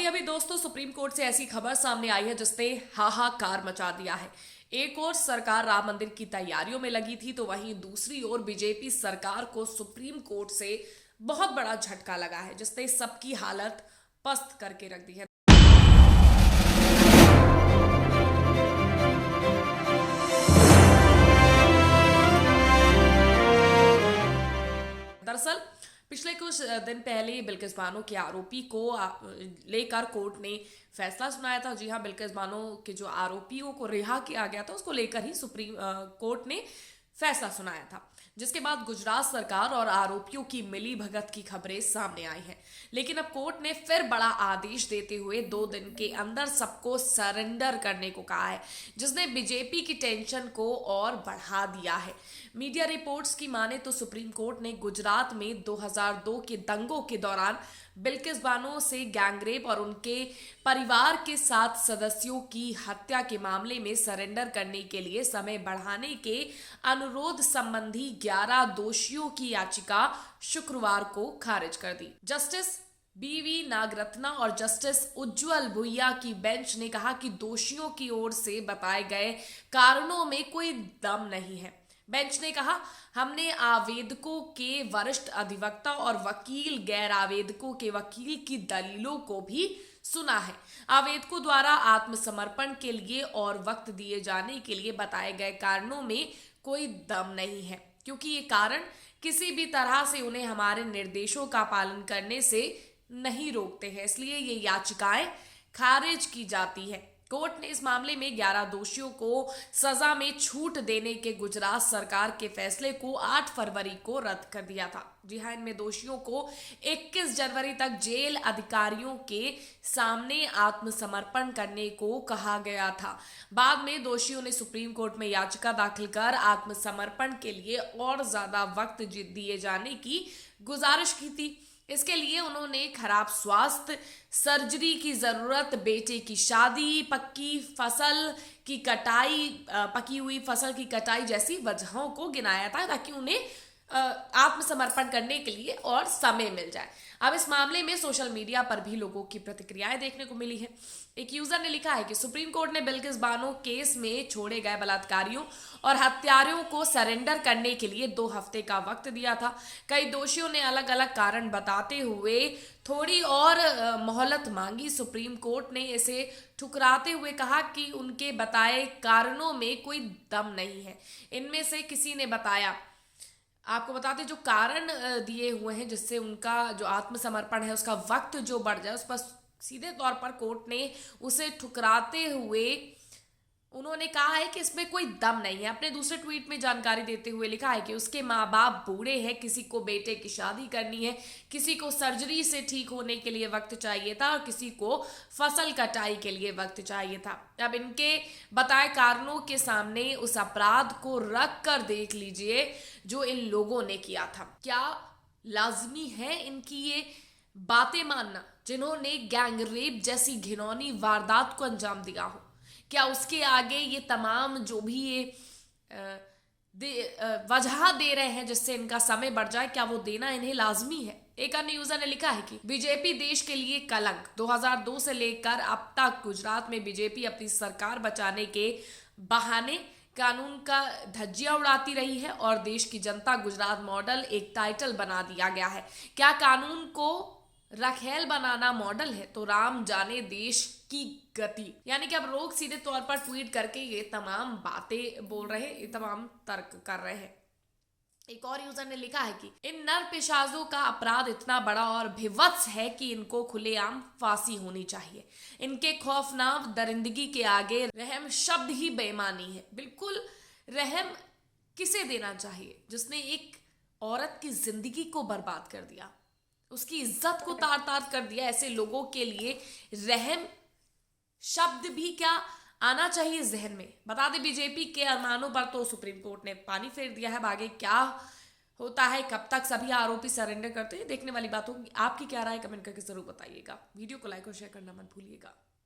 अभी अभी दोस्तों सुप्रीम कोर्ट से ऐसी खबर सामने आई है जिसने हाहाकार मचा दिया है। एक ओर सरकार राम मंदिर की तैयारियों में लगी थी तो वहीं दूसरी ओर बीजेपी सरकार को सुप्रीम कोर्ट से बहुत बड़ा झटका लगा है जिसने सबकी हालत पस्त करके रख दी है। दरअसल पिछले कुछ दिन पहले बिल्किस बानो के आरोपी को लेकर कोर्ट ने फैसला सुनाया था। जी हाँ, बिल्किस बानो के जो आरोपियों को रिहा किया गया था उसको लेकर ही सुप्रीम कोर्ट ने फैसला सुनाया था, जिसके बाद गुजरात सरकार और आरोपियों की मिली भगत की खबरें सामने आई हैं। लेकिन अब कोर्ट ने फिर बड़ा आदेश देते हुए 2 दिन के अंदर सबको सरेंडर करने को कहा है, जिसने बीजेपी की टेंशन को और बढ़ा दिया है। मीडिया रिपोर्ट्स की माने तो सुप्रीम कोर्ट ने गुजरात में 2002 के दंगों के दौरान बिल्किस बानो से गैंगरेप और उनके परिवार के 7 सदस्यों की हत्या के मामले में सरेंडर करने के लिए समय बढ़ाने के अनुरोध संबंधी 11 दोषियों की याचिका शुक्रवार को खारिज कर दी। जस्टिस बीवी नागरत्ना और जस्टिस उज्जवल भुइया की बेंच ने कहा कि दोषियों की ओर से बताए गए कारणों में कोई दम नहीं है। बेंच ने कहा, हमने आवेदकों के वरिष्ठ अधिवक्ता और वकील गैर आवेदकों के वकील की दलीलों को भी सुना है। आवेदकों द्वारा आत्मसमर्पण के लिए और वक्त दिए जाने के लिए बताए गए कारणों में कोई दम नहीं है, क्योंकि ये कारण किसी भी तरह से उन्हें हमारे निर्देशों का पालन करने से नहीं रोकते हैं, इसलिए ये याचिकाएं खारिज की जाती है। कोर्ट ने इस मामले में 11 दोषियों को सजा में छूट देने के गुजरात सरकार के फैसले को 8 फरवरी को रद्द कर दिया था। जी हाँ, इनमें दोषियों को 21 जनवरी तक जेल अधिकारियों के सामने आत्मसमर्पण करने को कहा गया था। बाद में दोषियों ने सुप्रीम कोर्ट में याचिका दाखिल कर आत्मसमर्पण के लिए और ज्यादा वक्त दिए जाने की गुजारिश की थी। इसके लिए उन्होंने खराब स्वास्थ्य, सर्जरी की जरूरत, बेटे की शादी, पकी हुई फसल की कटाई जैसी वजहों को गिनाया था ताकि उन्हें आत्मसमर्पण करने के लिए और समय मिल जाए। अब इस मामले में सोशल मीडिया पर भी लोगों की प्रतिक्रियाएं देखने को मिली है। एक यूजर ने लिखा है कि सुप्रीम कोर्ट ने बिल्किस बानो केस में छोड़े गए बलात्कारियों और हत्यारों को सरेंडर करने के लिए 2 हफ्ते का वक्त दिया था। कई दोषियों ने अलग अलग कारण बताते हुए थोड़ी और मोहलत मांगी। सुप्रीम कोर्ट ने इसे ठुकराते हुए कहा कि उनके बताए कारणों में कोई दम नहीं है। इनमें से किसी ने बताया, आपको बताते जो कारण दिए हुए हैं जिससे उनका जो आत्मसमर्पण है उसका वक्त जो बढ़ जाए, उस पर सीधे तौर पर कोर्ट ने उसे ठुकराते हुए उन्होंने कहा है कि इसमें कोई दम नहीं है। अपने दूसरे ट्वीट में जानकारी देते हुए लिखा है कि उसके माँ बाप बूढ़े हैं, किसी को बेटे की शादी करनी है, किसी को सर्जरी से ठीक होने के लिए वक्त चाहिए था और किसी को फसल कटाई के लिए वक्त चाहिए था। अब इनके बताए कारणों के सामने उस अपराध को रख कर देख लीजिए जो इन लोगों ने किया था। क्या लाजमी है इनकी ये बातें मानना जिन्होंने गैंगरेप जैसी घिनौनी वारदात को अंजाम दिया हो? क्या उसके आगे ये तमाम जो भी ये वजह दे रहे हैं जिससे इनका समय बढ़ जाए, क्या वो देना इन्हें लाजमी है? एक अन्य यूजर ने लिखा है कि बीजेपी देश के लिए कलंक। 2002 से लेकर अब तक गुजरात में बीजेपी अपनी सरकार बचाने के बहाने कानून का धज्जियां उड़ाती रही है और देश की जनता गुजरात मॉडल एक टाइटल बना दिया गया है। क्या कानून को रखेल बनाना मॉडल है तो राम जाने देश की गति। यानी कि अब लोग सीधे तौर पर ट्वीट करके ये तमाम बातें बोल रहे हैं, ये तमाम तर्क कर रहे हैं। एक और यूजर ने लिखा है कि इन नर पिशाचों का अपराध इतना बड़ा और भीभत्स है कि इनको खुलेआम फांसी होनी चाहिए। इनके खौफनाक दरिंदगी के आगे रहम शब्द ही बेईमानी है। बिल्कुल रहम किसे देना चाहिए जिसने एक औरत की जिंदगी को बर्बाद कर दिया, उसकी इज्जत को तार तार कर दिया। ऐसे लोगों के लिए रहम शब्द भी क्या आना चाहिए जहन में? बता दें बीजेपी के अरमानों पर तो सुप्रीम कोर्ट ने पानी फेर दिया है। आगे क्या होता है, कब तक सभी आरोपी सरेंडर करते हैं, देखने वाली बात होगी। आपकी क्या राय कमेंट करके जरूर बताइएगा। वीडियो को लाइक और शेयर करना मत भूलिएगा।